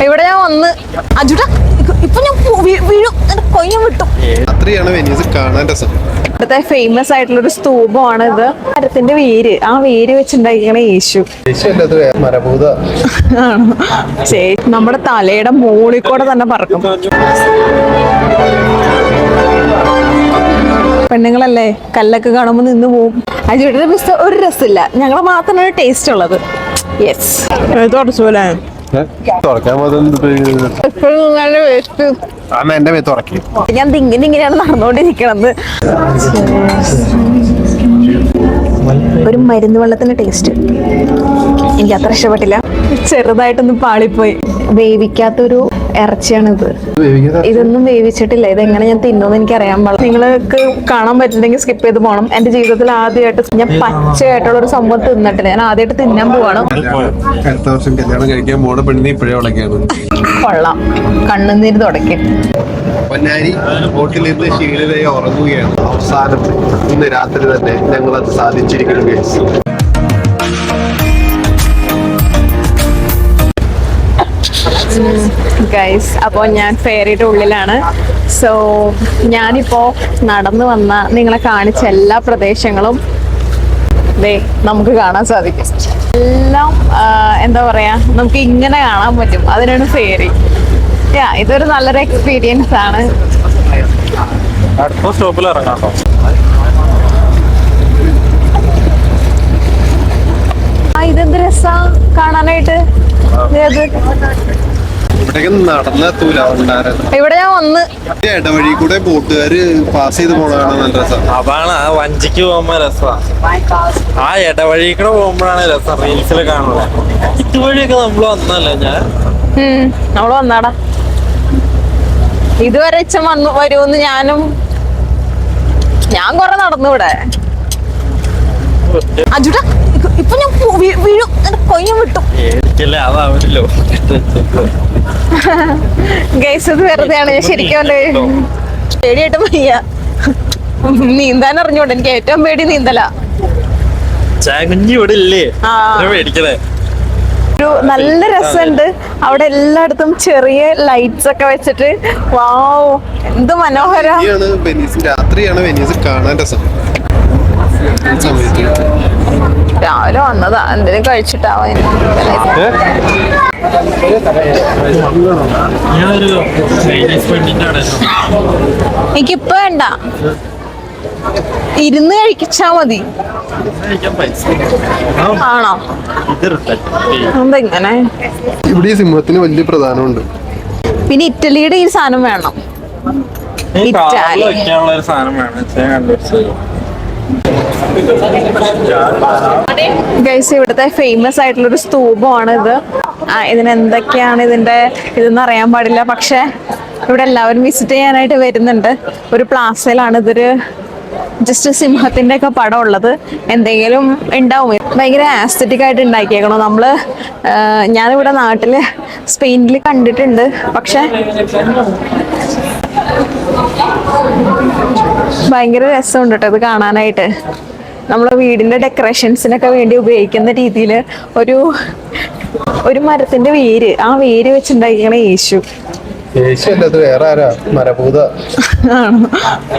ഇവിടെ ഞാൻ വന്ന് അജുട്ടാ ഇപ്പൊ ഞാൻ വീഴും കൊയ്യും വിട്ടു. ഇവിടുത്തെ ഫേമസ് ആയിട്ടുള്ള ഒരു സ്തൂപമാണ് ഇത്. മരത്തിന്റെ വേര്, ആ വേര് വെച്ചുണ്ടാക്കിയാണ് യേശു. നമ്മുടെ തലയുടെ മോളിൽ കൂടെ തന്നെ പറക്കും. പെണ്ണുങ്ങളല്ലേ കല്ലൊക്കെ കാണുമ്പോ നിന്ന് പോവും. അജുവിന്റെ ബിസ് ഒരു രസമില്ല, ഞങ്ങളെ മാത്രമാണ് ടേസ്റ്റ് ഉള്ളത്. യെസ് ഞാൻ ഇങ്ങനെയാണ് നടന്നുകൊണ്ടിരിക്കണത്. ഒരു മരുന്ന് വെള്ളത്തിന്റെ ടേസ്റ്റ് എനിക്ക് അത്ര ഇഷ്ടപ്പെട്ടില്ല. ചെറുതായിട്ടൊന്ന് പാളിപ്പോയി. വേവിക്കാത്തൊരു ഇറച്ചിയാണിത്. ഇതൊന്നും വേവിച്ചിട്ടില്ല. ഇതെങ്ങനെ ഞാൻ തിന്നുമെന്ന് എനിക്ക് അറിയാൻ പാടില്ല. നിങ്ങൾക്ക് കാണാൻ പറ്റില്ലെങ്കിൽ സ്കിപ്പ് ചെയ്ത് പോകണം. എന്റെ ജീവിതത്തിൽ ആദ്യമായിട്ട് ഞാൻ പച്ചയായിട്ടുള്ള ഒരു സംഭവം തിന്നിട്ടില്ല. ഞാൻ ആദ്യമായിട്ട് തിന്നാൻ പോവാണ്. കൊള്ളാം, കണ്ണുനീര് തുടക്കി. ഹോട്ടലിൽ ക്ഷീണിതയെ ഉറങ്ങുകയാണ്. അവസാനം ഇന്ന് രാത്രി തന്നെ ഞങ്ങൾ അത് സാധിച്ചിരിക്കുന്നു. ഗൈസ്, അപ്പോൾ ഞാൻ ഫെയറിയുടെ ഉള്ളിലാണ്. സോ ഞാനിപ്പോ നടന്നു വന്ന നിങ്ങളെ കാണിച്ച എല്ലാ പ്രദേശങ്ങളും നമുക്ക് കാണാൻ സാധിക്കും. എല്ലാം എന്താ പറയാ, നമുക്ക് ഇങ്ങനെ കാണാൻ പറ്റും. അതിനാണ് ഫെയറി. ഇതൊരു നല്ലൊരു എക്സ്പീരിയൻസ് ആണ്. അടുത്ത സ്റ്റോപ്പിൽ ഇറങ്ങാം. ഇതെന്ത് രസാ കാണാനായിട്ട്. ഇവിടെ ഞാൻ വന്ന് ഇടവഴി കൂടെ ബോട്ടുകാര് പാസ് ചെയ്ത് പോണതാണ് നല്ല രസം. അതാണ് ആ വഞ്ചിക്ക് പോകുമ്പോ രസം. ആ ഇടവഴി കൂടെ പോകുമ്പോഴാണ് രസം റീൽസിൽ കാണുന്നത്. ഇതുവഴിയൊക്കെ നമ്മള് വന്നല്ലേ. നമ്മള് വന്നാടാ. ഇതുവരെ വരുമെന്ന് ഞാൻ കൊറേ നടന്നു ഇവിടെ. അജുട്ടാ ഇപ്പൊ ഞാൻ വീഴും കൊയ്യും വിട്ടു. ഗൈസ്, ഇത് വെറുതെയാണ്. ഞാൻ ശരിക്കും പേടിയായിട്ട് വയ്യ. നീന്താൻ അറിഞ്ഞോണ്ട് എനിക്ക് ഏറ്റവും പേടി നീന്തലാ. ഒരു നല്ല രസമുണ്ട് അവിടെ. എല്ലായിടത്തും ചെറിയ ലൈറ്റ്സ് ഒക്കെ വെച്ചിട്ട് വാവ്, എന്ത് മനോഹര. രാത്രിയാണ് വെനീസ് കാണാൻ രസം. രാവിലെ വന്നതാ, എന്തെങ്കിലും കഴിച്ചിട്ടാവാ. എനിക്കിപ്പ വേണ്ട, ഇരുന്ന് കഴിച്ചാ മതി. ആണോ? എന്തെങ്ങനെ? ഇവിടെ ഈ സിംഹത്തിന് വലിയ പ്രധാനമുണ്ട്. പിന്നെ ഇറ്റലിയുടെ ഈ സാധനം വേണം. ഇറ്റാലി ഗൈസ്, ഇവിടുത്തെ ഫേമസ് ആയിട്ടുള്ള ഒരു സ്തൂപമാണ് ഇത്. ഇതിനെന്തൊക്കെയാണ് ഇതെന്ന് അറിയാൻ പാടില്ല. പക്ഷെ ഇവിടെ എല്ലാവരും വിസിറ്റ് ചെയ്യാനായിട്ട് വരുന്നുണ്ട്. ഒരു പ്ലാസയിലാണ്. ഇതൊരു ജസ്റ്റ് സിംഹത്തിന്റെ ഒക്കെ പടം ഉള്ളത്. എന്തെങ്കിലും ഉണ്ടാവും. ഭയങ്കര ആസ്തറ്റിക് ആയിട്ട് ഉണ്ടാക്കിയേക്കണോ. ഞാനിവിടെ നാട്ടില് സ്പെയിനിൽ കണ്ടിട്ടുണ്ട്. പക്ഷെ ഭയങ്കര രസമുണ്ട് കേട്ടോ ഇത് കാണാനായിട്ട്. നമ്മളെ വീടിന്റെ ഡെക്കറേഷൻസിനൊക്കെ വേണ്ടി ഉപയോഗിക്കുന്ന രീതിയിൽ ഒരു മരത്തിന്റെ വേര്, ആ വേര് വെച്ചുണ്ടാക്കിയാണ് യേശു.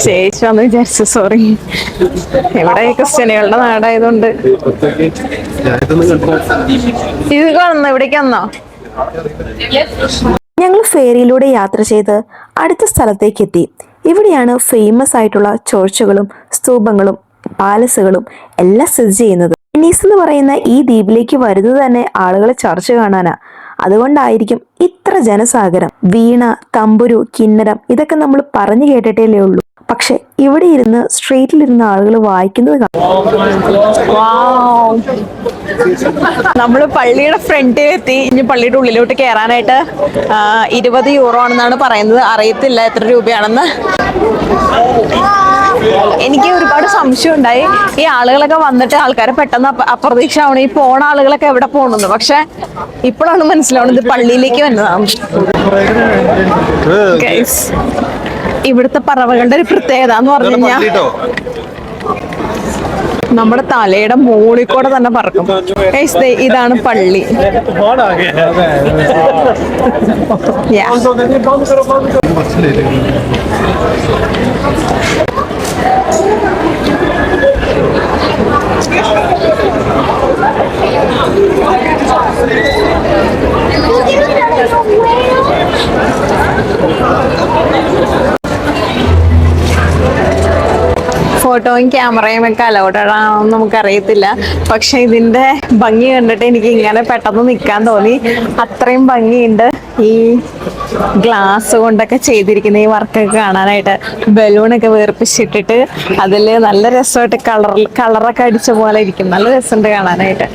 ശേഷാന്ന് വിചാരിച്ചു, സോറി. ഇവിടെ ക്രിസ്ത്യാനികളുടെ നാടായതുകൊണ്ട്. ഇത് കാണുന്നോ? ഇവിടേക്ക് വന്നോ? ഞങ്ങൾ ഫെറിയിലൂടെ യാത്ര ചെയ്ത് അടുത്ത സ്ഥലത്തേക്ക് എത്തി. ഇവിടെയാണ് ഫേമസ് ആയിട്ടുള്ള ചർച്ചുകളും സ്തൂപങ്ങളും പാലസുകളും എല്ലാം സ്ഥിതി ചെയ്യുന്നത്. വെനീസ് എന്ന് പറയുന്ന ഈ ദ്വീപിലേക്ക് വരുന്നത് തന്നെ ആളുകളെ ചർച്ച കാണാനാ. അതുകൊണ്ടായിരിക്കും ഇത്ര ജനസാഗരം. വീണ, തമ്പുരു, കിന്നരം ഇതൊക്കെ നമ്മൾ പറഞ്ഞു കേട്ടിട്ടേ ഉള്ളൂ. പക്ഷെ ഇവിടെ ഇരുന്ന് സ്ട്രീറ്റിലിരുന്ന് ആളുകൾ വായിക്കുന്നത് കാണാം. നമ്മള് പള്ളിയുടെ ഫ്രണ്ടിലെത്തി. ഇനി പള്ളിയുടെ ഉള്ളിലോട്ട് കയറാനായിട്ട് 20 യൂറോ ആണെന്നാണ് പറയുന്നത്. അറിയത്തില്ല എത്ര രൂപയാണെന്ന്. എനിക്ക് ഒരുപാട് സംശയം ഉണ്ടായി. ഈ ആളുകളൊക്കെ വന്നിട്ട് ആൾക്കാരെ പെട്ടെന്ന് അപ്രതീക്ഷ ആവണം. ഈ പോണ ആളുകളൊക്കെ എവിടെ പോണെന്ന്. പക്ഷെ ഇപ്പോഴാണ് മനസ്സിലാവുന്നത് പള്ളിയിലേക്ക് വന്നതാണ്. ഇവിടുത്തെ പറവകളുടെ ഒരു പ്രത്യേകത എന്ന് പറഞ്ഞു കഴിഞ്ഞാൽ നമ്മുടെ തലയുടെ മുകളിൽ കൂടെ തന്നെ പറക്കും. Guys, ദേ ഇതാണ് പള്ളി. Yeah. ഫോട്ടോയും ക്യാമറയും ഒക്കെ അലൗഡാണെന്ന് നമുക്കറിയത്തില്ല. പക്ഷെ ഇതിന്റെ ഭംഗി കണ്ടിട്ട് എനിക്ക് ഇങ്ങനെ പെട്ടെന്ന് നിൽക്കാൻ തോന്നി. അത്രയും ഭംഗിയുണ്ട് ഈ ഗ്ലാസ് കൊണ്ടൊക്കെ ചെയ്തിരിക്കുന്ന ഈ വർക്കൊക്കെ കാണാനായിട്ട്. ബലൂണൊക്കെ വീർപ്പിച്ചിട്ടിട്ട് അതിൽ നല്ല രസമായിട്ട് കളറൊക്കെ അടിച്ച പോലെ ഇരിക്കും. നല്ല രസമുണ്ട് കാണാനായിട്ട്.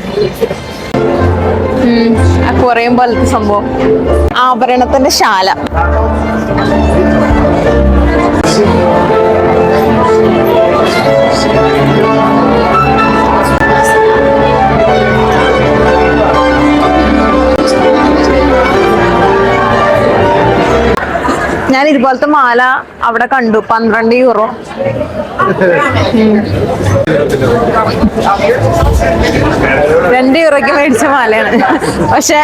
അക്വേറിയം പോലത്തെ സംഭവം. ആഭരണത്തിന്റെ ശാല. ഞാൻ ഇതുപോലത്തെ മാല അവിടെ കണ്ടു, 12 യൂറോ. €2 മേടിച്ച മാലയാണ്. പക്ഷേ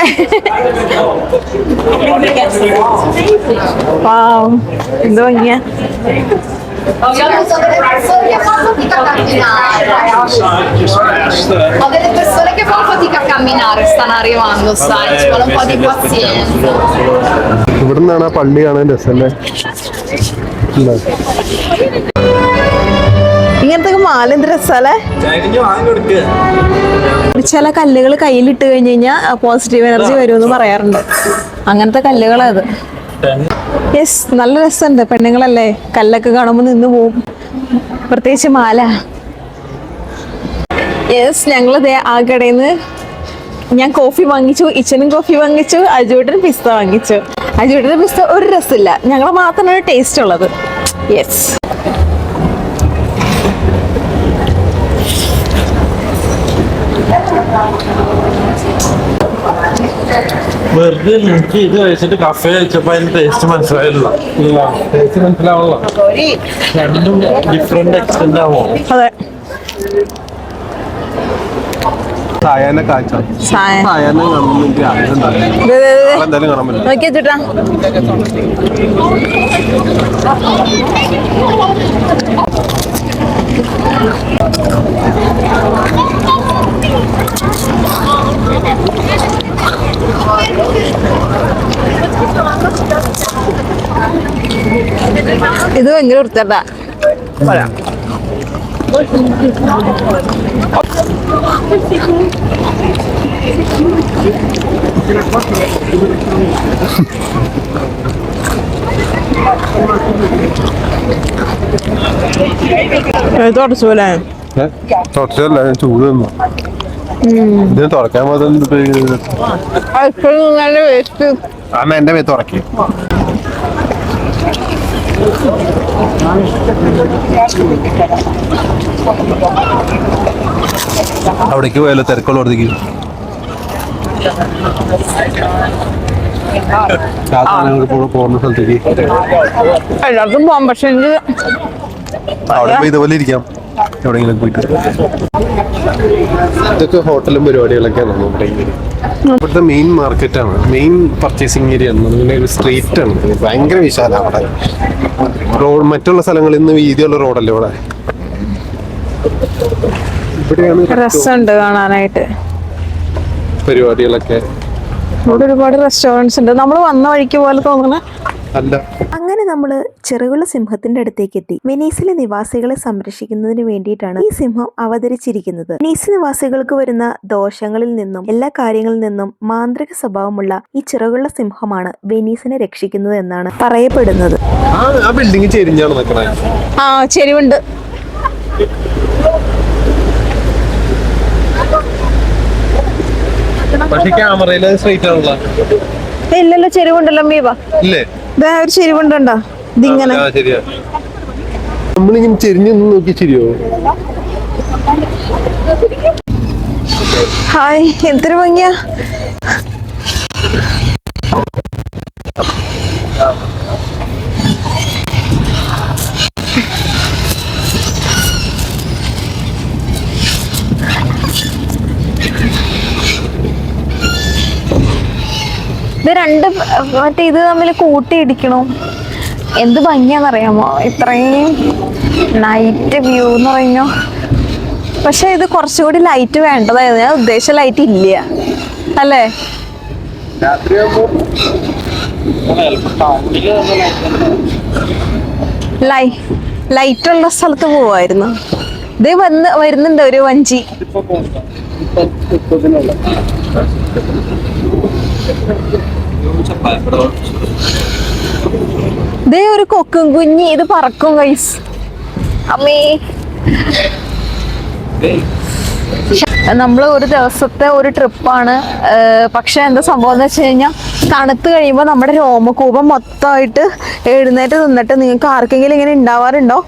എന്ത് ഭംഗിയാ. Ho delle persone che fanno fatica a camminare, stanno arrivando, sai, ci vuole un po' di pazienza. ഇവിടെ നിന്നാണ് ആ പള്ളി കാണാൻ രസമല്ലേ. ഇങ്ങനത്തെ മാല എന്ത് രസല്ലേ. ചില കല്ലുകൾ കയ്യിലിട്ട് കഴിഞ്ഞ് കഴിഞ്ഞാൽ പോസിറ്റീവ് എനർജി വരുമെന്ന് പറയാറുണ്ട്. അങ്ങനത്തെ കല്ലുകളത്. യെസ്, നല്ല രസമുണ്ട്. പെണ്ണുങ്ങളല്ലേ, കല്ലൊക്കെ കാണുമ്പോൾ നിന്ന് പോവും. പ്രത്യേകിച്ച് മാല. യെസ്, ഞങ്ങളത് ആ കടയിൽ നിന്ന് ഞാൻ കോഫി വാങ്ങിച്ചു. ഇച്ചനും കോഫി വാങ്ങിച്ചു. അജുവേട്ടന് പിസ്ത വാങ്ങിച്ചു. അജുവേട്ടന് പിസ്ത ഒരു രസമില്ല, ഞങ്ങൾ മാത്രമാണ് ടേസ്റ്റ് ഉള്ളത്. യെസ്. വെറുതെ എനിക്ക് ഇത് കഴിച്ചിട്ട് കഫേ കഴിച്ചപ്പോ അതിന്റെ ടേസ്റ്റ് മനസ്സിലായില്ല. ടേസ്റ്റ് മനസ്സിലാവുള്ള രണ്ടും ഡിഫറെന്റ് എക്സ്റ്റെന്റ് ആവോ. അതെ. സായാഹ്ന കാഴ്ച. സായാഹ്ന കാണുമ്പോൾ എന്തായാലും കാണാൻ പറ്റില്ല. നോക്കിയാ ചേട്ടാ. ഇത് ഭയങ്കര വൃത്തിയാ. തുടച്ചൂലേ? തുടച്ചല്ല, ചൂട് തന്നു. ഇതിന് തുറക്കാൻ അമ്മ എന്റെ മേത്ത് തുറക്കി. അവിടേക്ക് പോയാലോ, തിരക്കുള്ളടത്തേക്ക്. പോകുന്ന സ്ഥലത്തേക്ക് എല്ലാവർക്കും പോകാം. പക്ഷെ അവിടെ പോയി ഇതുപോലെ ഇരിക്കാം എവിടെയെങ്കിലും പോയിട്ട്. ഇതൊക്കെ ഹോട്ടലും പരിപാടികളൊക്കെയാണ്. ഇവിടുത്തെ മെയിൻ മാർക്കറ്റാണ്, മെയിൻ പർച്ചേസിങ് ഏരിയ ആണ്. അതുപോലെ ഒരു സ്ട്രീറ്റ് ആണ്, ഭയങ്കര വിശാലമാണ് അവിടെ. റോഡ് മറ്റുള്ള സ്ഥലങ്ങളിൽ നിന്ന് വീതിയുള്ള റോഡല്ലേ ഇവിടെ. ഇവിടെയാണ് രസമുണ്ട് കാണാനായിട്ട് പരിപാടികളൊക്കെ. ഇവിടെ ഒരുപാട് റെസ്റ്റോറൻറ്റ്സ് ഉണ്ട്. നമ്മൾ വന്ന വഴിക്ക് പോലെ തോന്നുന്ന അല്ല. അങ്ങനെ നമ്മൾ ചെറുകുള്ള സിംഹത്തിന്റെ അടുത്തേക്ക് എത്തി. വെനീസിലെ നിവാസികളെ സംരക്ഷിക്കുന്നതിന് വേണ്ടിയിട്ടാണ് ഈ സിംഹം അവതരിച്ചിരിക്കുന്നത്. വെനീസ് നിവാസികൾക്ക് വരുന്ന ദോഷങ്ങളിൽ നിന്നും എല്ലാ കാര്യങ്ങളിൽ നിന്നും മാന്ത്രിക സ്വഭാവമുള്ള ഈ ചെറുകുള്ള സിംഹമാണ് വെനീസിനെ രക്ഷിക്കുന്നത് എന്നാണ് പറയപ്പെടുന്നത്. ആ ബിൽഡിംഗ് ചെരിഞ്ഞാണ് നിൽക്കണേ. ആ, ചെരിവുണ്ട്. പക്ഷെ ക്യാമറയില് സ്ട്രൈറ്റ് ആണല്ലോ. ഇല്ലല്ലോ, ചെരിവുണ്ടല്ലോ. മീവ ഇല്ലേ, ഒരു ചെരിവുണ്ടോ ഇതിങ്ങനെ. ശരിയാ. നമ്മളിങ്ങനെ ചെരിഞ്ഞു നോക്കി ശരിയോ. ഹായ്, എന്തൊരു ഭംഗിയാ. ഇത് രണ്ട് മറ്റേ ഇത് തമ്മിൽ കൂട്ടിയിടിക്കണു. എന്ത് ഭംഗിയാന്നറിയാമോ ഇത്രയും നൈറ്റ് വ്യൂ എന്ന് പറഞ്ഞോ. പക്ഷെ ഇത് കുറച്ചുകൂടി ലൈറ്റ് വേണ്ടതായിരുന്നു. ഞാൻ ഉദ്ദേശിച്ച ലൈറ്റ് ഇല്ല അല്ലേ? ലൈറ്റ് ഉള്ള സ്ഥലത്ത് പോവായിരുന്നു. ഇത് വരുന്നുണ്ട് ഒരു വഞ്ചി. ഇതേ ഒരു കൊക്കും കുഞ്ഞി, ഇത് പറക്കും ഗൈസ്. അമ്മേ, നമ്മൾ ഒരു ദിവസത്തെ ഒരു ട്രിപ്പാണ്. പക്ഷെ എന്താ സംഭവം എന്ന് വെച്ച് കഴിഞ്ഞാൽ തണുത്ത് കഴിയുമ്പോൾ നമ്മുടെ രോമകൂപം മൊത്തമായിട്ട് എഴുന്നേറ്റ് നിന്നിട്ട്, നിങ്ങൾക്ക് ആർക്കെങ്കിലും ഇങ്ങനെ ഉണ്ടാവാറുണ്ടോ?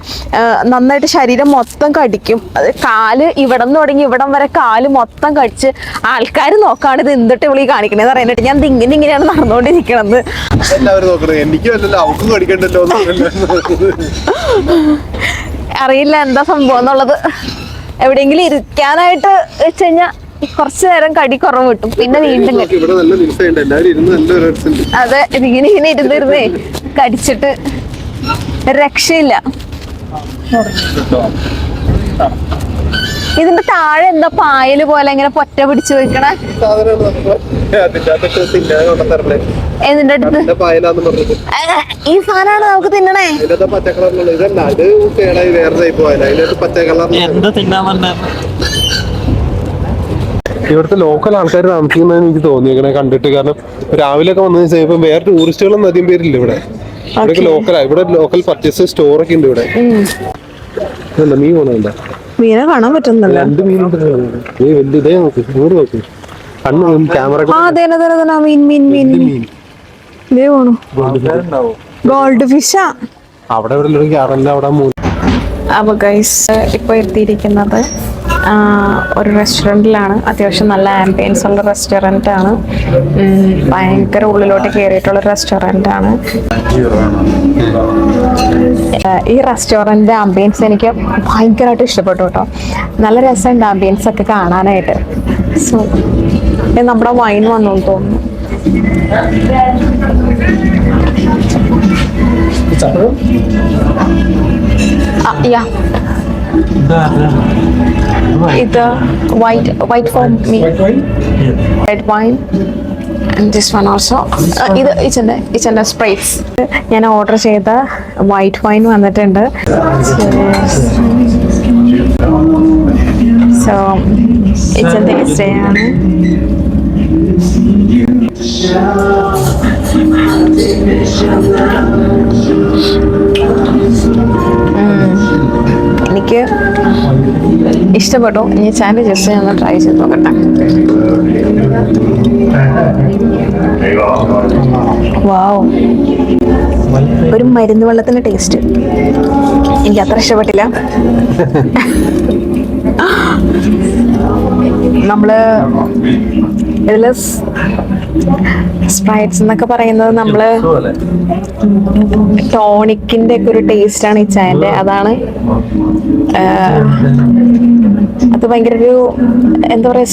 നന്നായിട്ട് ശരീരം മൊത്തം കടിക്കും. അത് കാല് ഇവിടെ നിന്ന് തുടങ്ങി ഇവിടം വരെ കാല് മൊത്തം കടിച്ച് ആൾക്കാർ നോക്കാണ് ഇത് എന്തിട്ട് വിളി കാണിക്കണേന്ന് അറിയാനായിട്ട്. ഞാൻ ഇങ്ങനെയാണ് നടന്നുകൊണ്ടിരിക്കണത്. അറിയില്ല എന്താ സംഭവം എന്നുള്ളത്. എവിടെയെങ്കിലും ഇരിക്കാനായിട്ട് വെച്ച് കഴിഞ്ഞാൽ കുറച്ചു നേരം കടി കുറവ് കിട്ടും, പിന്നെ വീണ്ടും അതെ ഇങ്ങനെ ഇരുന്നിരുന്നേ കടിച്ചിട്ട് രക്ഷയില്ല. ഇതിന്റെ താഴെ എന്താ പായല് പോലെ ഇങ്ങനെ പൊറ്റ പിടിച്ചു വെക്കണേ? എന്നിന്റെ അടുത്ത് ഈ സാധനമാണ് നമുക്ക് തിന്നണേ. ഇവിടുത്തെ ലോക്കൽ ആൾക്കാർ താമസിക്കുന്നതെന്ന് എനിക്ക് തോന്നിയേക്കണേ കണ്ടിട്ട്. കാരണം രാവിലെ ഒക്കെ വന്നതിന് ശേഷം ഇപ്പം വേറെ ടൂറിസ്റ്റുകളൊന്നും അധികം പേരില്ല ഇവിടെ. ഇവിടെയൊക്കെ ലോക്കലാ. ഇവിടെ ലോക്കൽ പർച്ചേസ് സ്റ്റോറൊക്കെ ഉണ്ട് ഇവിടെ. മീൻ പോണുണ്ട്, മീനെ കാണാൻ പറ്റുന്നില്ല. 2 മീനുണ്ട്. ഇതേ നോക്ക്, 100 നോക്ക്. കണ്ണ് ക്യാമറ ഗോൾഡ് ഫിഷാ അവിടെ അവിടെ. അപ്പോൾ ഗൈസ് ഇപ്പോൾ എത്തിയിരിക്കുന്നത് ഒരു റെസ്റ്റോറൻറ്റിലാണ്. അത്യാവശ്യം നല്ല ആംബിയൻസ് ഉള്ള റെസ്റ്റോറൻ്റ് ആണ്. ഭയങ്കര ഉള്ളിലോട്ട് കയറിയിട്ടുള്ള റെസ്റ്റോറൻ്റ് ആണ്. ഈ റെസ്റ്റോറൻറ്റിൻ്റെ ആംബിയൻസ് എനിക്ക് ഭയങ്കരമായിട്ട് ഇഷ്ടപ്പെട്ടു കേട്ടോ. നല്ല രസമുണ്ട് ആംബിയൻസ് ഒക്കെ കാണാനായിട്ട്. സോ നമ്മുടെ വൈൻ വന്നു തോന്നുന്നു. Yeah. It's white for me. Red wine. And this one also. It's in the sprays. ഞാൻ ഓർഡർ ചെയ്ത വൈറ്റ് വൈൻ വന്നിട്ടുണ്ട്. So it's a taste ആണ്. എനിക്ക് ഇഷ്ടപ്പെട്ടു. ഇനി ചാനൽ ജസ്റ്റ് ഞാൻ ട്രൈ ചെയ്ത് നോക്കട്ടെ. വാവ്, ഒരു മരുന്ന് വെള്ളത്തിന്റെ ടേസ്റ്റ്. എനിക്ക് അത്ര ഇഷ്ടപ്പെട്ടില്ല. നമ്മള് ഇതില് സ്പ്രൈറ്റ്സ് എന്നൊക്കെ പറയുന്നത് നമ്മള് ടോണിക്കിന്റെ ഒക്കെ ഒരു ടേസ്റ്റ് ആണ് ഈ ചായന്റെ. അതാണ് അത് ഭയങ്കര ഒരു എന്താ പറയാ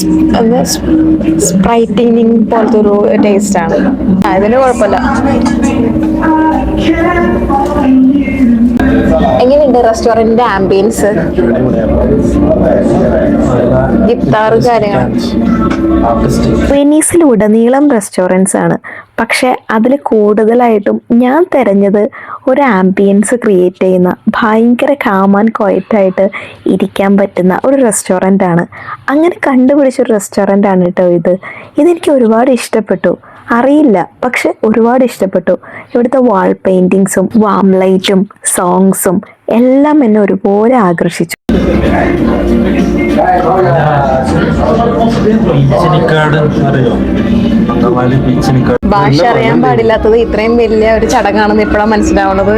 സ്പ്രൈറ്റിനിങ് പോലത്തെ ഒരു ടേസ്റ്റ് ആണ്. ഇതിന് കുഴപ്പമില്ല. എങ്ങനെയുണ്ട് റെസ്റ്റോറന്റിന്റെ ആംബിയൻസ്? ഇഫ്താറ് കാര്യങ്ങൾ. വെനീസിലുടനീളം റെസ്റ്റോറൻറ്റ്സ് ആണ്. പക്ഷെ അതിൽ കൂടുതലായിട്ടും ഞാൻ തിരഞ്ഞത് ഒരു ആംബിയൻസ് ക്രിയേറ്റ് ചെയ്യുന്ന, ഭയങ്കര കാം ആൻഡ് ക്വയറ്റായിട്ട് ഇരിക്കാൻ പറ്റുന്ന ഒരു റെസ്റ്റോറൻ്റ് ആണ്. അങ്ങനെ കണ്ടുപിടിച്ചൊരു റെസ്റ്റോറൻ്റ് ആണ് കേട്ടോ ഇത്. ഇതെനിക്ക് ഒരുപാട് ഇഷ്ടപ്പെട്ടു. അറിയില്ല, പക്ഷെ ഒരുപാട് ഇഷ്ടപ്പെട്ടു. ഇവിടുത്തെ വാൾ പെയിൻറ്റിങ്സും വാം ലൈറ്റും സോങ്സും എല്ലാം എന്നെ ഒരുപോലെ ആകർഷിച്ചു. ഭാഷ അറിയാൻ പാടില്ലാത്തത് ഇത്രയും വലിയ ഒരു ചടങ്ങാണെന്ന് ഇപ്പോഴാണ് മനസ്സിലാവുന്നത്.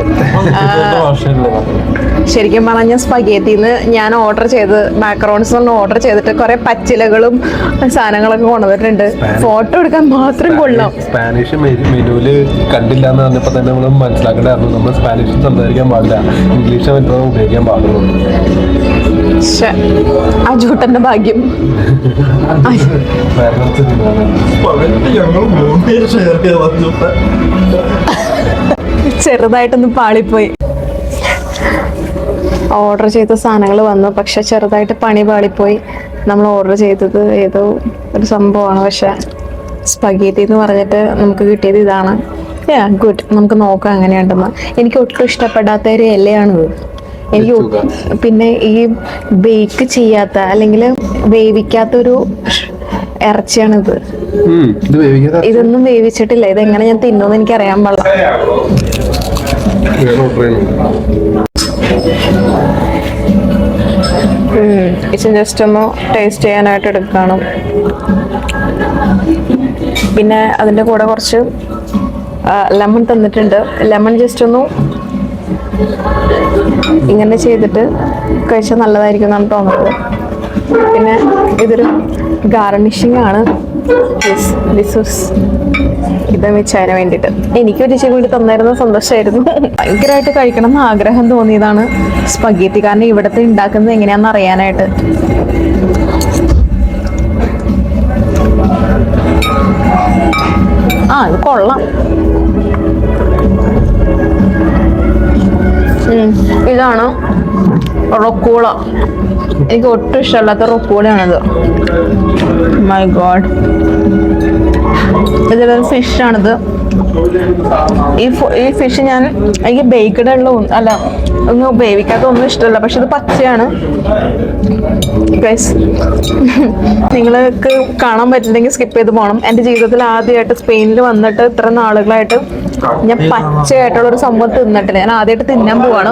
ശരിക്കും പറഞ്ഞ സ്പഗേത്തിന്ന് ഞാൻ ഓർഡർ ചെയ്ത് മാക്രോൺസ് ഓർഡർ ചെയ്തിട്ട് കുറെ പച്ചിലകളും സാധനങ്ങളൊക്കെ കൊണ്ടുവന്നിട്ടുണ്ട്. ഫോട്ടോ എടുക്കാൻ മാത്രം കൊള്ളാം. സ്പാനിഷ് മെനുവില് കണ്ടില്ല എന്ന് പറഞ്ഞപ്പോ തന്നെ നമ്മൾ മനസ്സിലാക്കേണ്ടായിരുന്നു നമ്മൾ സ്പാനിഷ് സംസാരിക്കാൻ പാടില്ല, ഇംഗ്ലീഷ് മാത്രമേ ഉപയോഗിക്കാൻ പാടുള്ളൂ. ശ്ശെ, ആ ജൂട്ടന്റെ ഭാഗ്യം. ഞങ്ങൾ 3 പേര് ഷെയർ ചെയ്തു. ചെറുതായിട്ടൊന്ന് പാളിപ്പോയി. ഓർഡർ ചെയ്ത സാധനങ്ങൾ വന്നു, പക്ഷെ ചെറുതായിട്ട് പണി പാളിപ്പോയി. നമ്മൾ ഓർഡർ ചെയ്തത് ഏതോ ഒരു സംഭവമാണ്, പക്ഷെ സ്പഗേറ്റി എന്ന് പറഞ്ഞിട്ട് നമുക്ക് കിട്ടിയത് ഇതാണ്. ഗുഡ്, നമുക്ക് നോക്കാം എങ്ങനെയുണ്ടെന്ന്. എനിക്ക് ഒട്ടും ഇഷ്ടപ്പെടാത്ത ഒരു ഇലയാണിത്. എനിക്ക് പിന്നെ ഈ ബേക്ക് ചെയ്യാത്ത അല്ലെങ്കിൽ വേവിക്കാത്തൊരു ഇറച്ചിയാണിത്. ഇതൊന്നും വേവിച്ചിട്ടില്ല. ഇതെങ്ങനെ ഞാൻ തിന്നുമെന്ന് എനിക്ക് അറിയാൻ പാടില്ല. ജസ്റ്റ് ഒന്ന് ടേസ്റ്റ് ചെയ്യാനായിട്ട് എടുക്കണം. പിന്നെ അതിൻ്റെ കൂടെ കുറച്ച് ലെമൺ തന്നിട്ടുണ്ട്. ലെമൺ ജസ്റ്റ് ഒന്ന് ഇങ്ങനെ ചെയ്തിട്ട് കഴിച്ചാൽ നല്ലതായിരിക്കും എന്നാണ് തോന്നുന്നത്. പിന്നെ ഇതൊരു ഗാർണിഷിംഗ് ആണ്. ഇത് വെച്ചതിന് വേണ്ടിയിട്ട് എനിക്കൊരു ഇച്ചിരി കൂടി തന്നായിരുന്നു സന്തോഷമായിരുന്നു. ഭയങ്കരമായിട്ട് കഴിക്കണം എന്ന് ആഗ്രഹം തോന്നിയതാണ് സ്പഗേത്തി. കാരണം ഇവിടുത്തെ ഉണ്ടാക്കുന്നത് എങ്ങനെയാണെന്ന് അറിയാനായിട്ട്. ഇത് കൊള്ളാം. ഇതാണ് റൊക്കൂള. എനിക്ക് ഒട്ടും ഇഷ്ടമല്ലാത്ത റൊക്കൂളയാണിത്. മൈ ഗോഡ്, ഇതിലൊരു ഫിഷാണിത്. ഈ ഫിഷ് എനിക്ക് ബേക്കഡ് ഉള്ള അല്ല, ഒന്നും വേവിക്കാത്ത ഒന്നും ഇഷ്ടമല്ല. പക്ഷെ ഇത് പച്ചയാണ്. നിങ്ങൾക്ക് കാണാൻ പറ്റില്ലെങ്കിൽ സ്കിപ്പ് ചെയ്ത് പോകണം. എൻ്റെ ജീവിതത്തിൽ ആദ്യമായിട്ട് സ്പെയിനിൽ വന്നിട്ട് ഇത്ര നാളുകളായിട്ട് ഞാൻ പച്ചയായിട്ടുള്ള ഒരു സംഭവം തിന്നിട്ടില്ല. ഞാൻ ആദ്യമായിട്ട് തിന്നാൻ പോവാണ്.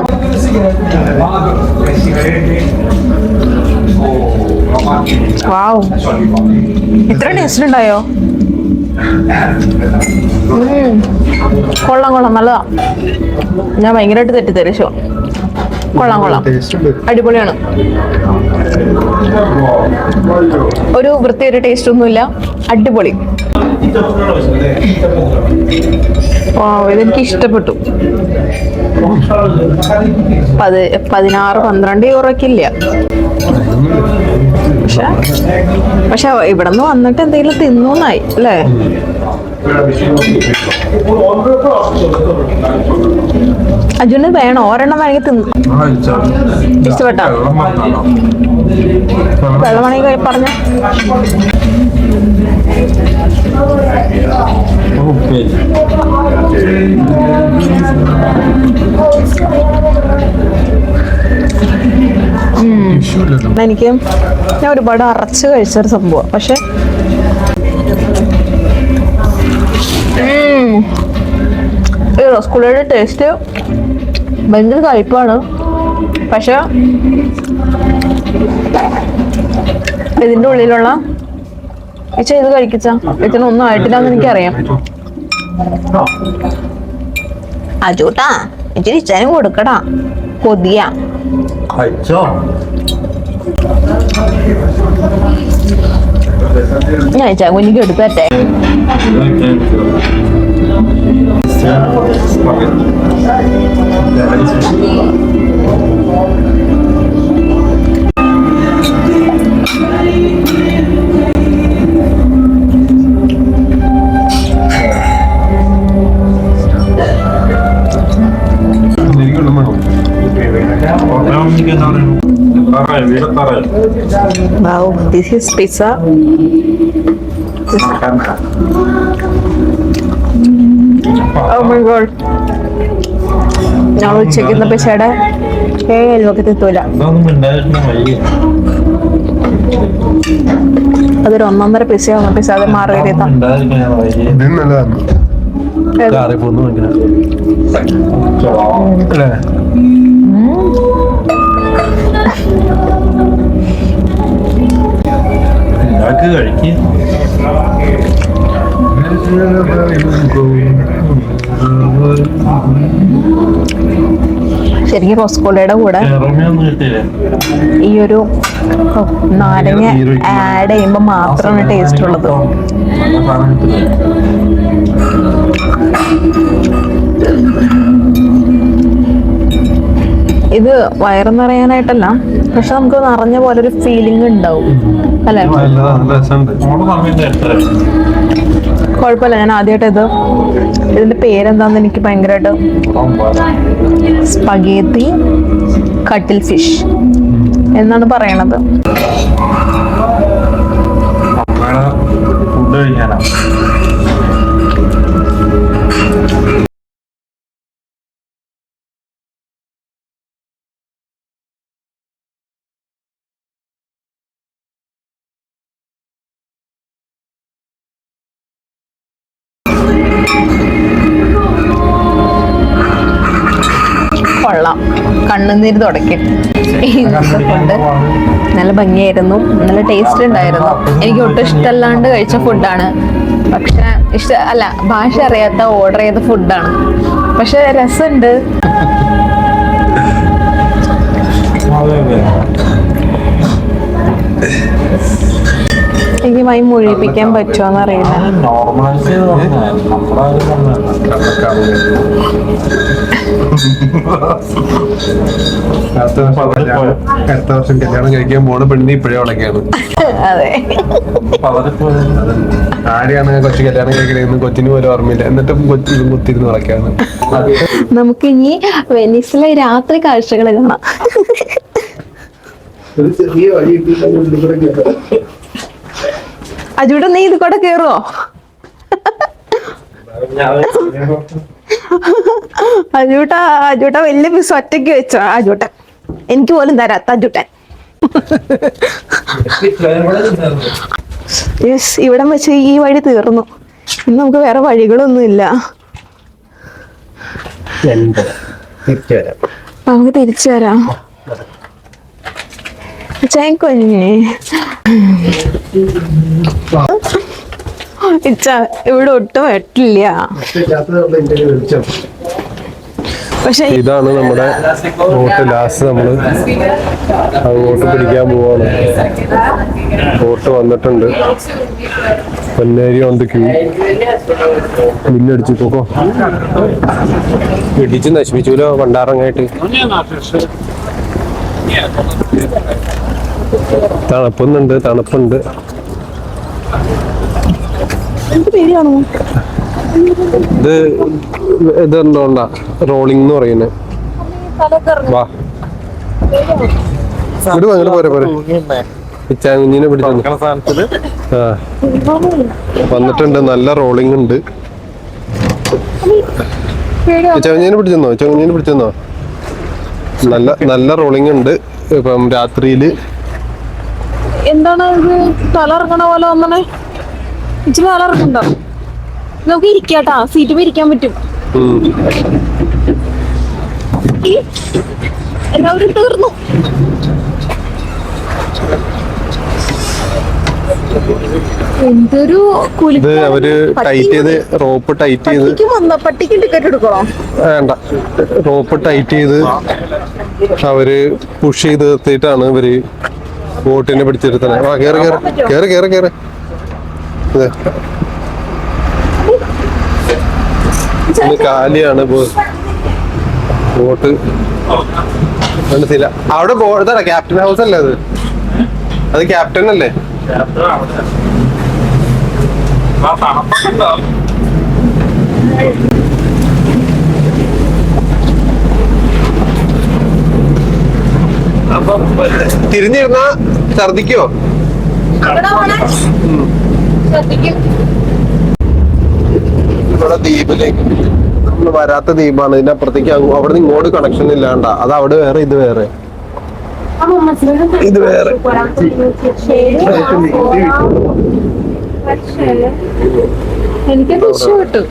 വാവ്, ഇത്ര ടേസ്റ്റ് ഉണ്ടായോ? കൊള്ളാം കൊള്ളാം, നല്ലതാ. ഞാൻ ഭയങ്കരമായിട്ട് തെറ്റിദ്ധരിച്ചു. കൊള്ളാം കൊള്ളാം, അടിപൊളിയാണ്. ഒരു വൃത്തിയൊരു ടേസ്റ്റ് ഒന്നുമില്ല, അടിപൊളി. ഇതെനിക്ക് ഇഷ്ടപ്പെട്ടു. 16-12 യൂറോക്കില്ല. പക്ഷെ ഇവിടെ നിന്ന് വന്നിട്ട് എന്തെങ്കിലും തിന്നൂന്നായി അല്ലേ? അജുന് വേണോ? ഒരെണ്ണം വേണമെങ്കിൽ തിന്നു. ഇഷ്ടപ്പെട്ടോ? വെള്ളമാണെങ്കിൽ പറഞ്ഞ എനിക്ക് ഞാൻ ഒരുപാട് അറച്ച് കഴിച്ചൊരു സംഭവം. പക്ഷെ ഈ റസ്കുളയുടെ ടേസ്റ്റ് ഭയങ്കര കയ്പാണ്. പക്ഷെ ഇതിന്റെ ഉള്ളിലുള്ള ഇത് കഴിക്കിച്ച ഇതിനൊന്നും ആയിട്ടില്ലാന്ന് എനിക്കറിയാം. അജൂട്ടാ ഇച്ചിരി ഇച്ചാനും കൊടുക്കടാ, കൊതിയ. ഞാൻ ഇച്ചാ കുഞ്ഞിക്ക് എടുത്തട്ടെ. Wow, this is pizza. Oh my god. ഞങ്ങൾ ഉച്ചയ്ക്കുന്ന പിസയുടെ അയൽവക്കത്ത് എത്തൂല. അതൊരു 1.5 പിസയാണ്. പിസ അത് മാർഗരീത്ത. ശരിക്കും റോസ്കോളയുടെ കൂടെ ഈ ഒരു നാരങ്ങ ആഡ് ചെയ്യുമ്പോൾ മാത്രമാണ് ടേസ്റ്റ് ഉള്ളത്. ഇത് വയറ് നിറയാനായിട്ടല്ല, പക്ഷെ നമുക്ക് നിറഞ്ഞ പോലെ ഒരു ഫീലിംഗ് ഉണ്ടാവും അല്ലെ? കുഴപ്പമില്ല. ഞാൻ ആദ്യമായിട്ട് ഇതിന്റെ പേരെന്താന്ന് എനിക്ക് ഭയങ്കരമായിട്ട് സ്പഗേത്തി കട്ടിൽ ഫിഷ് എന്നാണ് പറയണത്. ഫുഡ് കഴിഞ്ഞാലാ കൊള്ളാം, കണ്ണുനീര് തുടക്കും. ഫുഡ് നല്ല ഭംഗിയായിരുന്നു, നല്ല ടേസ്റ്റ് ഉണ്ടായിരുന്നു. എനിക്ക് ഒട്ടും ഇഷ്ടമല്ലാണ്ട് കഴിച്ച ഫുഡാണ്. പക്ഷെ ഭാഷ അറിയാത്ത ഓർഡർ ചെയ്ത ഫുഡാണ്. പക്ഷെ രസമുണ്ട്. എനിക്ക് മൈ മുഴിപ്പിക്കാൻ പറ്റുമോന്ന് അറിയില്ല. അടുത്ത വർഷം കല്യാണം കഴിക്കാൻ പോണ പെണ്ണിന് ഇപ്പോഴേ ഉളക്കാണ്. അതെ, ആരെയാണ് കൊച്ചു കല്യാണം കഴിക്കണെന്ന് കൊച്ചിന് പോലും ഓർമ്മയില്ല, എന്നിട്ടും കൊച്ചിലും കുത്തിരുന്ന് ഉളക്കാണ്. നമുക്ക് ഇനി വെനീസിലെ രാത്രി കാഴ്ചകൾ കാണാം. ഒരു ചെറിയ വഴി അജൂട്ട, നീ ഇത് കൂടെ കേറുവോ? അജൂട്ട വലിയ പീസ് ഒറ്റയ്ക്ക് വെച്ചോ. അജൂട്ടൻ എനിക്ക് പോലും തരാത്ത അജൂട്ടൻ. യെസ്, ഇവിടം വെച്ച് ഈ വഴി തീർന്നു. ഇന്ന് നമുക്ക് വേറെ വഴികളൊന്നുമില്ല. നമുക്ക് തിരിച്ചു വരാം. കുഞ്ഞേ, ഇവിടെ ഒട്ടും വെട്ടില്ല. പക്ഷെ ഇതാണ് നമ്മുടെ ബോട്ട്. ലാസ്റ്റ് നമ്മള് ബോട്ട് പിടിക്കാൻ പോവാണ്. ബോട്ട് വന്നിട്ടുണ്ട്. പൊന്നേരി ഓൺ ദ ക്യൂ. ബില്ലടിച്ചു പോക്കോ. ഇടിച്ച് നശിപ്പിച്ചൂലോ പണ്ടാറങ്ങായിട്ട്. തണുപ്പുണ്ട്. ഇതെന്തോണ്ടാ റോളിംഗ് എന്ന് പറയുന്നത്. വാ ഇങ്ങോട്ട് പോരെ ഇച്ചാകുഞ്ഞിനെ പിടിച്ചു. വന്നിട്ടുണ്ട്. നല്ല റോളിംഗ് ഉണ്ട്. ഇച്ചാകുഞ്ഞിനെ പിടിച്ചെന്നോ. നല്ല റോളിംഗ് ഉണ്ട്. ഇപ്പം രാത്രിയില് എന്താണ് ഇത് തലറങ്ങണ പോലെ വന്നേ? ഇച്ചിരി തലറക്കുണ്ടോ? നമുക്ക് ഇരിക്കാട്ടാ, സീറ്റ് ഇരിക്കാൻ പറ്റും. എല്ലാവരും തീർന്നു. എന്തൊരു അവര് ടൈറ്റ് ചെയ്ത് റോപ്പ് ടൈറ്റ് ചെയ്ത് പട്ടിക്ക് ടിക്കറ്റ് എടുക്കണോ? വേണ്ട, റോപ്പ് ടൈറ്റ് ചെയ്ത് അവര് പുഷ് ചെയ്ത് നിർത്തിയിട്ടാണ് ഇവര് ബോട്ടിനെ പിടിച്ചെടുത്തത്. കേറ് കാലിയാണ് ബോട്ട്. മനസ്സില്ല. അവിടെ ഇതാണ് ക്യാപ്റ്റൻ ഹൗസ് അല്ലേ? അത് ക്യാപ്റ്റൻ അല്ലേ? തിരിഞ്ഞിരുന്ന ഛർദിക്കോ? ഇവിടെ ദ്വീപിലേക്ക് നമ്മള് വരാത്ത ദ്വീപാണ്. ഇതിനപ്പുറത്തേക്ക് അവിടെ നിന്ന് ഇങ്ങോട്ട് കണക്ഷൻ ഇല്ലാണ്ട. അത് അവിടെ വേറെ, ഇത് വേറെ. എനിക്കത് ഇഷ്ടപ്പെട്ടു.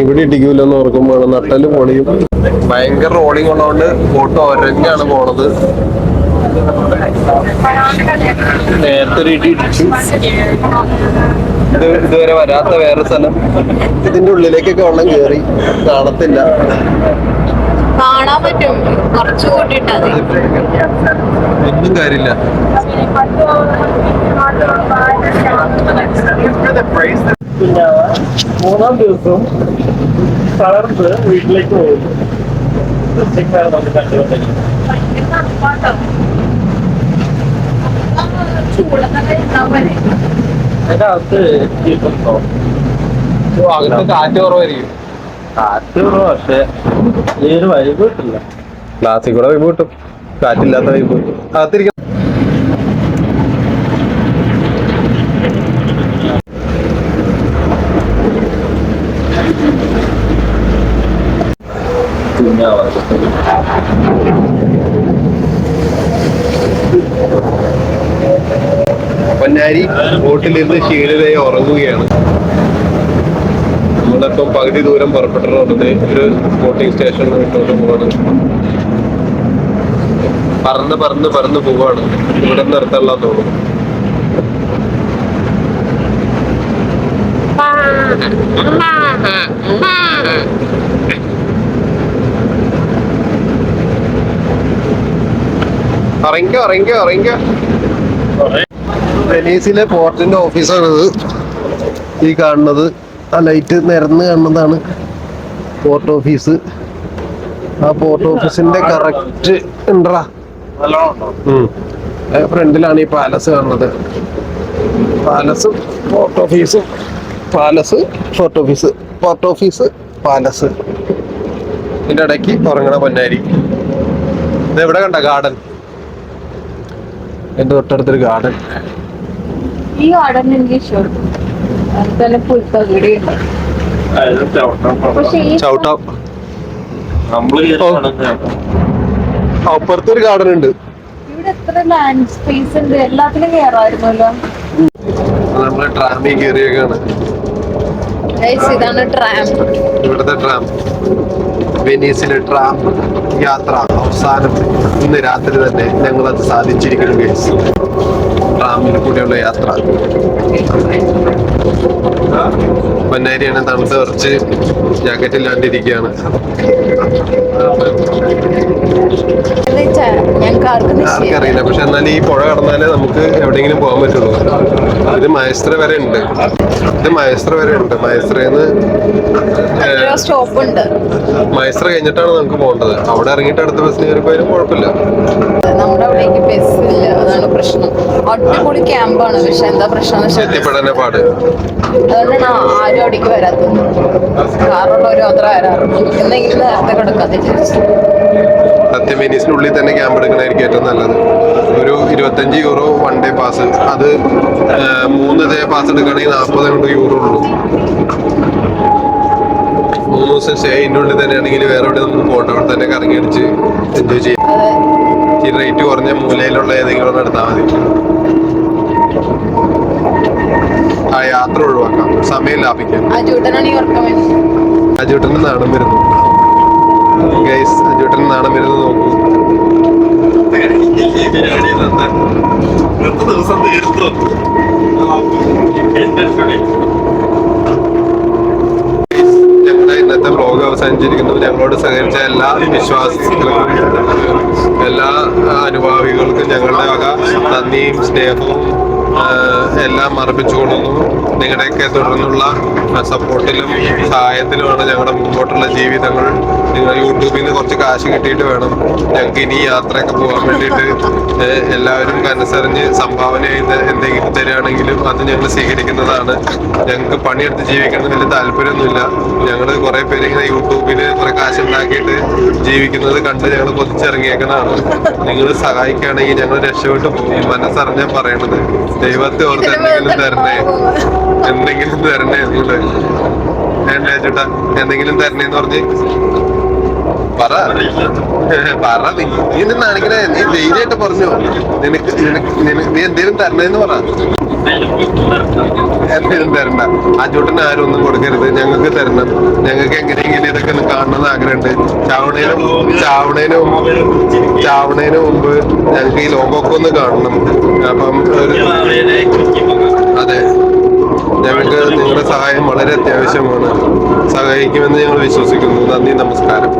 ഇവിടെ ഇടിക്കൂലെന്ന് ഓർക്കുമ്പോ നട്ടല് പൊളിയും. ഭയങ്കര റോളിംഗ് ഉള്ളതുകൊണ്ട് ബോട്ട് ഒരഞ്ഞാണ് പോണത്. നേരത്തെ ഒരു ഇടി ഇടിച്ചു. ഇതുവരെ വരാത്ത വേറെ സ്ഥലം. ഇതിന്റെ ഉള്ളിലേക്കൊക്കെ വെള്ളം കേറി കാണത്തില്ല. കാണാൻ പറ്റും, കുറച്ചു കൂട്ടിട്ടത് ഒന്നും കാര്യമില്ല. മൂന്നാം ദിവസം തളർന്ന് വീട്ടിലേക്ക് പോകും. അതിനകത്ത് കിട്ടുന്നുണ്ടോ? അകത്ത് കാറ്റ് കുറവായിരിക്കും. കാറ്റ് കുറവ്, പക്ഷെ ഈ ഒരു വൈബ് കിട്ടില്ല. ക്ലാസ്സിൽ കൂടെ വൈബ് കിട്ടും, കാറ്റില്ലാത്ത വൈബ് അകത്തിരിക്കും. പൊന്നാരി ബോട്ടിലിരുന്ന് ക്ഷീണിതയെ ഉറങ്ങുകയാണ്. നമ്മളിപ്പം പകുതി ദൂരം പുറപ്പെട്ടിട്ടുണ്ട്. ഒരു ബോട്ടിംഗ് സ്റ്റേഷനിൽ വിട്ടോട്ട് പോവാണ്. പറന്ന് പോവാണ്. ഇവിടെ നിർത്തല്ല തോന്നുന്നു. ഇറങ്ങിക്കോ. വെനീസിലെ പോർട്ടിന്റെ ഓഫീസാണിത്. ഈ കാണുന്നത് ആ ലൈറ്റ് നിരന്ന് കാണുന്നതാണ് പോർട്ട് ഓഫീസ്. ആ പോർട്ട് ഓഫീസിന്റെ കറക്റ്റ് ഉണ്ടാ ഫ്രണ്ടിലാണ് ഈ പാലസ് കാണുന്നത്. പാലസും പോർട്ട് ഓഫീസും, palace port office, port office palace. ഇതിന്റെ ഇടയ്ക്ക് ഉറങ്ങണ പൊന്നാരി. ഇത് എവിടെ കണ്ട ഗാർഡൻ? എന്റെ തൊട്ടടുത്തൊരു ഗാർഡൻ. ഈ ഗാർഡൻ എനിക്ക് ഇഷ്ടപ്പെട്ടു. അതുപോലെ പുൽത്തകിടിയുണ്ട്. പക്ഷെ ഈ ചവിട്ടാം. നമ്മള് അപ്പുറത്തൊരു ഗാർഡൻ ഉണ്ട്. ഇവിടെ എത്ര ലാൻഡ് സ്പേസ് ഉണ്ട്, എല്ലാത്തിലും കയറായിരുന്നല്ലോ. നമ്മള് ട്രാമിൽ കയറിയേക്കാണ്. ഇതാണ് ട്രാം. ഇവിടുത്തെ ട്രാം, വെനീസിലെ ട്രാം യാത്ര അവസാനം ഇന്ന് രാത്രി തന്നെ ഞങ്ങളത് സാധിച്ചിരിക്കുന്നു ഗൈസ്. ട്രാമിൽ കൂടെയുള്ള യാത്ര. പൊന്നാരിയാണ്, തണുത്ത് കുറച്ച് ജാക്കറ്റ് ഇല്ലാണ്ടിരിക്കുകയാണ്. ആർക്കറിയില്ല, പക്ഷെ എന്നാലും ഈ പുഴ കടന്നാലേ നമുക്ക് എവിടെയെങ്കിലും പോകാൻ പറ്റുള്ളൂ. ഇത് മയസ്ത്ര വരെ ഉണ്ട്. മയസ്ത്രന്ന് സ്റ്റോപ്പ് ഉണ്ട്. മയസ്ത്ര കഴിഞ്ഞിട്ടാണ് നമുക്ക് പോകേണ്ടത്. അവിടെ ഇറങ്ങിയിട്ട് അടുത്ത ബസ്സിന് കയറി പോയാലും കുഴപ്പമില്ല. നമ്മുടെ അവിടേക്ക് ബസ് ഇല്ല, അതാണ് പ്രശ്നം. അടിപൊളി ക്യാമ്പാണ്, പക്ഷെ എന്താ പ്രശ്നം എത്തിപ്പെടാനേ പാട്. അതുകൊണ്ടാണ് ആരും അവിടേക്ക് വരാത്തത്. കാറുള്ളവരും അത്ര വരാറുണ്ട്. എന്തെങ്കിലും നേരത്തെ കിടക്കാതെ വിചാരിച്ചു. സത്യം വെനീസിനുള്ളിൽ തന്നെ ക്യാമ്പ് എടുക്കണമായിരിക്കും ഏറ്റവും നല്ലത്. ഒരു 25 യൂറോ 1 ഡേ പാസ്. അത് 3 ഡേ പാസ് എടുക്കുകയാണെങ്കിൽ 40 യൂറോ ഉള്ളൂ. 3 ദിവസം സ്റ്റേ ഇതിൻ്റെ ഉള്ളിൽ തന്നെയാണെങ്കിൽ വേറെ എവിടെ നമുക്ക് പോകണ്ട, അവിടെ തന്നെ കറങ്ങി അടിച്ച് എൻജോയ് ചെയ്യാം. ഈ റേറ്റ് കുറഞ്ഞ മൂലയിലുള്ള ഏതെങ്കിലും എടുത്താൽ മതി. ആ യാത്ര ഒഴിവാക്കാം, സമയം ലാഭിക്കാം. അജൂട്ടന് നാണം വരുന്നു ഗൈസ്. അജൂട്ടന് നാണം വരുന്നു നോക്കൂ. ഞങ്ങളുടെ ഇന്നത്തെ വ്ലോഗ് അവസാനിച്ചിരിക്കുന്നു. ഞങ്ങളോട് സഹകരിച്ച എല്ലാ വിശ്വാസികൾക്കും, എല്ലാ അനുഭാവികൾക്കും ഞങ്ങളുടെ വക നന്ദിയും സ്നേഹവും എല്ലാം അർപ്പിച്ചുകൊള്ളുന്നു. നിങ്ങളുടെയൊക്കെ തുടർന്നുള്ള സപ്പോർട്ടിലും സഹായത്തിലുമാണ് ഞങ്ങളുടെ മുമ്പോട്ടുള്ള ജീവിതങ്ങൾ. നിങ്ങൾ യൂട്യൂബിൽ നിന്ന് കുറച്ച് കാശ് കിട്ടിയിട്ട് വേണം ഞങ്ങൾക്ക് ഇനി യാത്രയൊക്കെ പോകാൻ വേണ്ടിയിട്ട്. എല്ലാവരും മനസ്സറിഞ്ഞ് സംഭാവന ചെയ്ത് എന്തെങ്കിലും തരികയാണെങ്കിലും അത് ഞങ്ങൾ സ്വീകരിക്കുന്നതാണ്. ഞങ്ങൾക്ക് പണിയെടുത്ത് ജീവിക്കണമെന്ന് താല്പര്യമൊന്നുമില്ല. ഞങ്ങൾ കുറെ പേര് ഇങ്ങനെ യൂട്യൂബിൽ കുറെ കാശ് ഉണ്ടാക്കിയിട്ട് ജീവിക്കുന്നത് കണ്ട് ഞങ്ങൾ കൊതിച്ചിറങ്ങിയേക്കണതാണ്. നിങ്ങൾ സഹായിക്കുകയാണെങ്കിൽ ഞങ്ങൾ രക്ഷപ്പെട്ടു പോകും. മനസ്സറിഞ്ഞാൽ പറയണത്. ദൈവത്തെ ഓർത്ത് എന്തെങ്കിലും തരണേ നിങ്ങള്. എന്താ ചേട്ടാ, എന്തെങ്കിലും തരണേന്ന് പറഞ്ഞ് പറ. നീ നിന്നാണെങ്കിലേ നീ ധൈര്യമായിട്ട് പറഞ്ഞു. നീ എന്തേലും തരണേന്ന് പറ. എന്തേലും തരണ്ട. അജൂട്ടന് ആരും ഒന്നും കൊടുക്കരുത്, ഞങ്ങൾക്ക് തരണം. ഞങ്ങൾക്ക് എങ്ങനെയെങ്കിലും ഇതൊക്കെ ഒന്ന് കാണണമെന്ന് ആഗ്രഹമുണ്ട്. ചാവണേന് മുമ്പ് ഞങ്ങൾക്ക് ഈ ലോകമൊക്കെ ഒന്ന് കാണണം. അപ്പം അതെ, ഞങ്ങൾക്ക് നിങ്ങളുടെ സഹായം വളരെ അത്യാവശ്യമാണ്. സഹായിക്കുമെന്ന് ഞങ്ങൾ വിശ്വസിക്കുന്നു. നന്ദി, നമസ്കാരം.